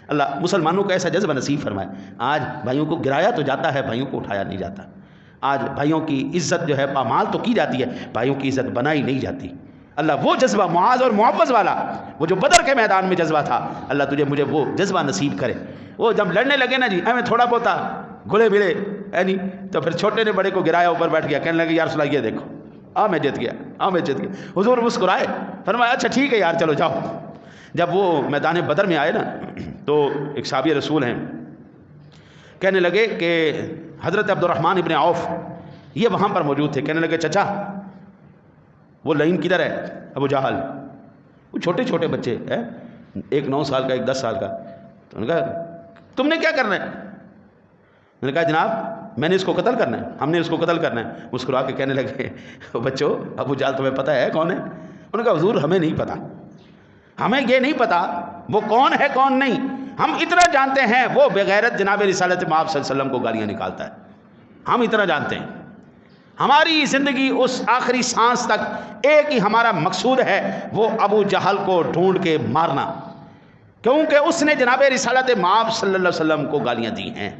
اللہ مسلمانوں کا ایسا جذبہ نصیب فرمائے۔ آج بھائیوں کو گرایا تو جاتا ہے، بھائیوں کو اٹھایا نہیں جاتا۔ آج بھائیوں کی عزت جو ہے پامال تو کی جاتی ہے، بھائیوں کی عزت بنائی نہیں جاتی۔ اللہ وہ جذبہ معاذ اور معوذ والا، وہ جو بدر کے میدان میں جذبہ تھا، اللہ تجھے مجھے وہ جذبہ نصیب کرے۔ وہ جب لڑنے لگے نا جی ہمیں تھوڑا بہت گھلے ملے تو پھر چھوٹے نے بڑے کو گرایا، اوپر بیٹھ گیا، کہنے لگے یا رسول اللہ یہ دیکھو میں جیت گیا، میں جیت گیا۔ حضور مسکرائے، فرمایا اچھا ٹھیک ہے یار چلو جاؤ۔ جب وہ میدان بدر میں آئے نا تو ایک صحابی رسول ہیں کہنے لگے کہ حضرت عبد الرحمن ابن عوف یہ وہاں پر موجود تھے، کہنے لگے چچا وہ لعین کدھر ہے؟ ابو جہل، وہ چھوٹے چھوٹے بچے ہیں، ایک 9 سال کا، ایک 10 سال کا. تو انہوں نے کہا تم نے کیا کرنا ہے؟ میں نے کہا جناب میں نے اس کو قتل کرنا ہے، ہم نے اس کو قتل کرنا ہے. مسکرا کے کہنے لگے بچوں ابو جہل تمہیں پتہ ہے کون ہے؟ انہوں نے کہا حضور ہمیں نہیں پتہ، ہمیں یہ نہیں پتہ وہ کون ہے کون نہیں، ہم اتنا جانتے ہیں وہ بغیرت جناب رسالت مآب صلی اللہ علیہ وسلم کو گالیاں نکالتا ہے، ہم اتنا جانتے ہیں. ہماری زندگی اس آخری سانس تک ایک ہی ہمارا مقصود ہے، وہ ابو جہل کو ڈھونڈ کے مارنا، کیونکہ اس نے جناب رسالت مآب صلی اللہ علیہ وسلم کو گالیاں دی ہیں.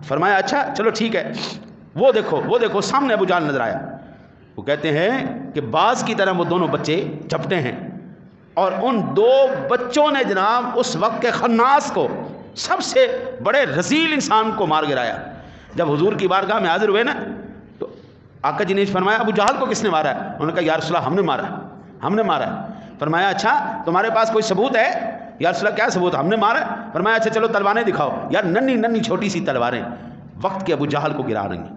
فرمایا اچھا چلو ٹھیک ہے، وہ دیکھو سامنے ابو جہل نظر آیا. وہ کہتے ہیں کہ باز کی طرح وہ دونوں بچے جھپٹے ہیں، اور ان 2 بچوں نے جناب اس وقت کے خناس کو، سب سے بڑے رذیل انسان کو مار گرایا. جب حضور کی بارگاہ میں حاضر ہوئے نا تو آقا جی نے فرمایا ابو جہل کو کس نے مارا ہے؟ انہوں نے کہا یا رسول اللہ ہم نے مارا ہے. فرمایا اچھا تمہارے پاس کوئی ثبوت ہے؟ یا رسول اللہ کیا ثبوت؟ ہم نے مارا ہے. فرمایا اچھا چلو تلواریں دکھاؤ. یار ننھی چھوٹی سی تلواریں وقت کے ابو جہل کو گرا رہی ہیں،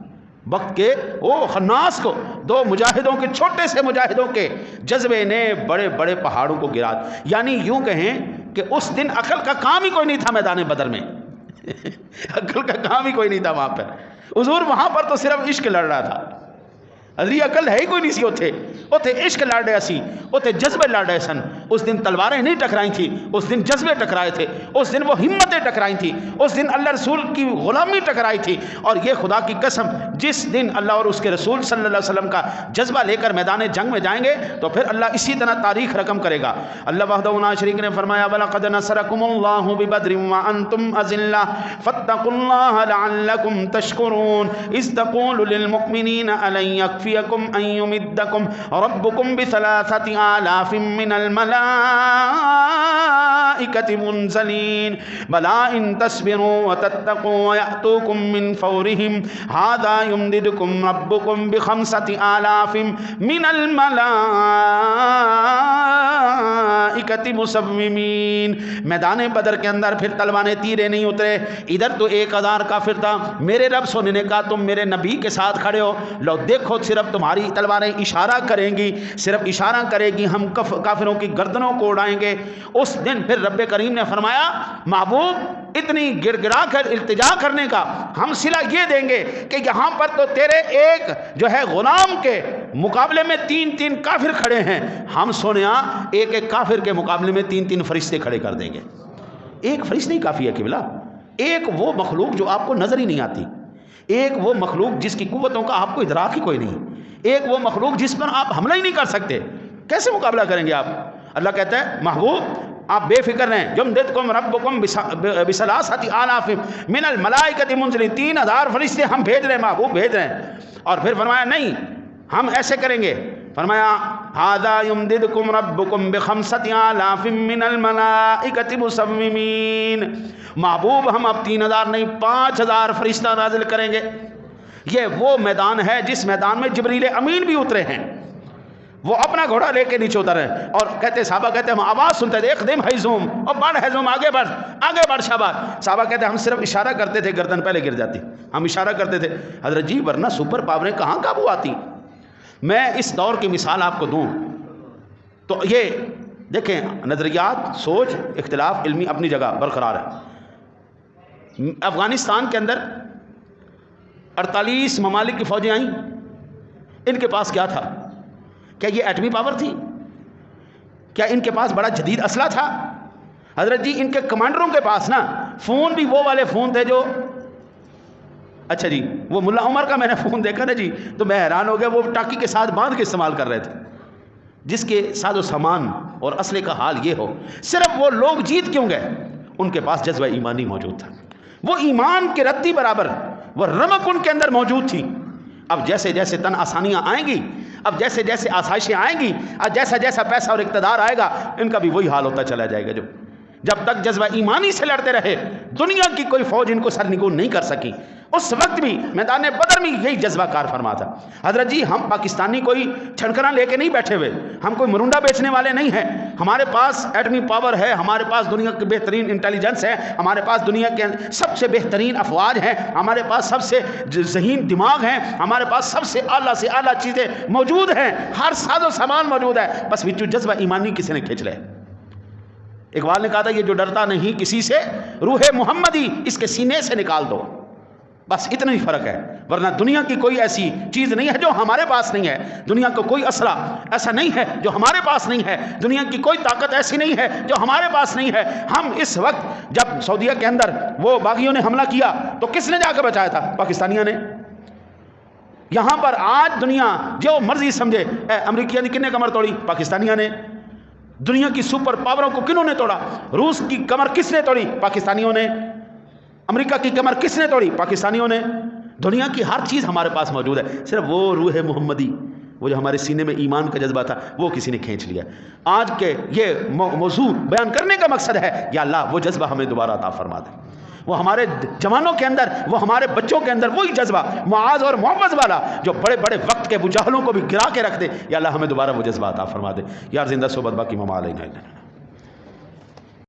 وقت کے وہ خناس کو، 2 مجاہدوں کے، چھوٹے سے مجاہدوں کے جذبے نے بڑے بڑے پہاڑوں کو گرا. یعنی یوں کہیں کہ اس دن عقل کا کام ہی کوئی نہیں تھا میدان بدر میں عقل کا کام ہی کوئی نہیں تھا وہاں پر. حضور وہاں پر تو صرف عشق لڑ رہا تھا، ادری عقل ہے ہی کوئی نہیں سی. اوتھے عشق لڑ رہے سی، اوتھے جذبے لڑ رہے سن. اس دن تلواریں نہیں ٹکرائی تھی، اس دن جذبے ٹکرائے تھے، اس دن وہ ہمتیں ٹکرائی تھی، اس دن اللہ رسول کی غلامی ٹکرائی تھی. اور یہ خدا کی قسم جس دن اللہ اور اس کے رسول صلی اللہ علیہ وسلم کا جذبہ لے کر میدان جنگ میں جائیں گے تو پھر اللہ اسی طرح تاریخ رقم کرے گا. اللہ وحدہ لا شریک نے فرمایا وَلَقَدْ نَصَرَكُمُ اللَّهُ بِبَدْرٍ وَأَنْتُمْ أَذِلَّةٌ فَاتَّقُوا اللَّهَ لَعَلَّكُمْ تَشْكُرُونَ إِذْ تَقُولُ لِلْمُؤْمِنِينَ أَلَنْ يَكْفِيَكُمْ أَنْ يُمِدَّكُمْ رَبُّكُمْ بِثَلَاثَةِ آلَافٍ مِّنَ الْمَلَائِكَةِ مُنْزَلِينَ بَلَىٰ إِن تَصْبِرُوا وَتَتَّقُوا وَيَأْتُوكُم مِّن فَوْرِهِمْ هَٰذَا يُمْدِدْكُمْ رَبُّكُمْ بِخَمْسَةِ آلَافٍ مِّنَ الْمَلَائِكَةِ مُسَوِّمِينَ. میدان بدر کے اندر پھر تلوانے تیرے نہیں اترے. ادھر تو 1000 کافر تھا. میرے رب سونے نے کہا تم میرے نبی کے ساتھ کھڑے ہو، لو دیکھو صرف تمہاری تلواریں اشارہ کریں گی، صرف اشارہ کرے گی، ہم کافروں کی گردنوں کو اڑائیں گے. اس دن پھر رب کریم نے فرمایا محبوب اتنی گڑ گڑا کر التجا کرنے کا ہم صلہ یہ دیں گے کہ یہاں پر تو تیرے ایک جو ہے غلام کے مقابلے میں 3 کافر کھڑے ہیں، ہم سونیا ایک کافر کے مقابلے میں 3 فرشتے کھڑے کر دیں گے. ایک فرشتے ہی کافی ہے قبلہ. ایک وہ مخلوق جو آپ کو نظر ہی نہیں آتی، ایک وہ مخلوق جس کی قوتوں کا آپ کو ادراک ہی کوئی نہیں، ایک وہ مخلوق جس پر آپ حملہ ہی نہیں کر سکتے، کیسے مقابلہ کریں گے آپ؟ اللہ کہتا ہے محبوب آپ بے فکر رہیں، یمددکم ربکم بثلاثۃ آلاف من الملائکۃ منزلین، 3000 فرشتے ہم بھیج رہے ہیں، محبوب بھیج رہے ہیں. اور پھر فرمایا نہیں ہم ایسے کریں گے، فرمایا ھذا یمددکم ربکم بخمسۃ آلاف من الملائکۃ مسومین، محبوب ہم اب 3000 نہیں 5000 فرشتہ نازل کریں گے. یہ وہ میدان ہے جس میدان میں جبریل امین بھی اترے ہیں، وہ اپنا گھوڑا لے کے نیچے اترے اور کہتے صحابہ کہتے ہم آواز سنتے تھے اقدم حیزوم، اور بڑھ حیزوم آگے بڑھ شاباش. صحابہ کہتے ہم صرف اشارہ کرتے تھے، گردن پہلے گر جاتی، ہم اشارہ کرتے تھے. حضرت جی ورنہ سپر پاوریں کہاں قابو آتی. میں اس دور کی مثال آپ کو دوں تو یہ دیکھیں نظریات، سوچ، اختلاف علمی اپنی جگہ برقرار ہے. افغانستان کے اندر 48 ممالک کی فوجیں آئیں، ان کے پاس کیا تھا؟ کیا یہ ایٹمی پاور تھی؟ کیا ان کے پاس بڑا جدید اسلحہ تھا؟ حضرت جی ان کے کمانڈروں کے پاس نا فون بھی وہ والے فون تھے جو، اچھا جی وہ ملا عمر کا میں نے فون دیکھا نا جی تو میں حیران ہو گیا، وہ ٹاکی کے ساتھ باندھ کے استعمال کر رہے تھے، جس کے ساز و سامان اور اسلحے کا حال یہ ہو. صرف وہ لوگ جیت کیوں گئے؟ ان کے پاس جذبہ ایمانی موجود تھا، وہ ایمان کے رتی برابر وہ رمق ان کے اندر موجود تھی. اب جیسے جیسے تن آسانیاں آئیں گی، اب جیسے جیسے آسائشیں آئیں گی، اب جیسا جیسا پیسہ اور اقتدار آئے گا، ان کا بھی وہی حال ہوتا چلا جائے گا. جب تک جذبہ ایمانی سے لڑتے رہے دنیا کی کوئی فوج ان کو سرنگون نہیں کر سکی. اس وقت بھی میدان بدر میں یہی جذبہ کار فرما تھا۔ حضرت جی ہم پاکستانی کوئی چھڑکنا لے کے نہیں بیٹھے ہوئے، ہم کوئی مرونڈا بیچنے والے نہیں ہیں، ہمارے پاس ایٹمی پاور ہے، ہمارے پاس دنیا کی بہترین انٹیلیجنس ہے، ہمارے پاس دنیا کے سب سے بہترین افواج ہیں، ہمارے پاس سب سے ذہین دماغ ہیں، ہمارے پاس سب سے اعلیٰ چیزیں موجود ہیں، ہر ساز و سامان موجود ہے، بس وچو جذبہ ایمانی کسی نے کھینچ لے۔ اقبال نے کہا تھا یہ جو ڈرتا نہیں کسی سے روح محمدی اس کے سینے سے نکال دو، بس اتنا ہی فرق ہے، ورنہ دنیا کی کوئی ایسی چیز نہیں ہے جو ہمارے پاس نہیں ہے، دنیا کا کوئی اسلحہ ایسا نہیں ہے جو ہمارے پاس نہیں ہے، دنیا کی کوئی طاقت ایسی نہیں ہے جو ہمارے پاس نہیں ہے۔ ہم اس وقت جب سعودیہ کے اندر وہ باغیوں نے حملہ کیا تو کس نے جا کے بچایا تھا؟ پاکستانیوں نے۔ یہاں پر آج دنیا جو مرضی سمجھے، امریکہ نے کنے کمر توڑی؟ پاکستانیوں نے۔ دنیا کی سپر پاوروں کو کنہوں نے توڑا؟ روس کی کمر کس نے توڑی؟ پاکستانیوں نے۔ امریکہ کی کمر کس نے توڑی؟ پاکستانیوں نے۔ دنیا کی ہر چیز ہمارے پاس موجود ہے، صرف وہ روح محمدی، وہ جو ہمارے سینے میں ایمان کا جذبہ تھا، وہ کسی نے کھینچ لیا۔ آج کے یہ موضوع بیان کرنے کا مقصد ہے یا اللہ وہ جذبہ ہمیں دوبارہ عطا فرما دے، وہ ہمارے جوانوں کے اندر، وہ ہمارے بچوں کے اندر وہی جذبہ معاذ اور معوذ والا جو بڑے بڑے وقت کے ابو جہلوں کو بھی گرا کے رکھ دے، یا اللہ ہمیں دوبارہ وہ جذبہ عطا فرما دے۔ یار زندہ صحبت باقی مما علینا۔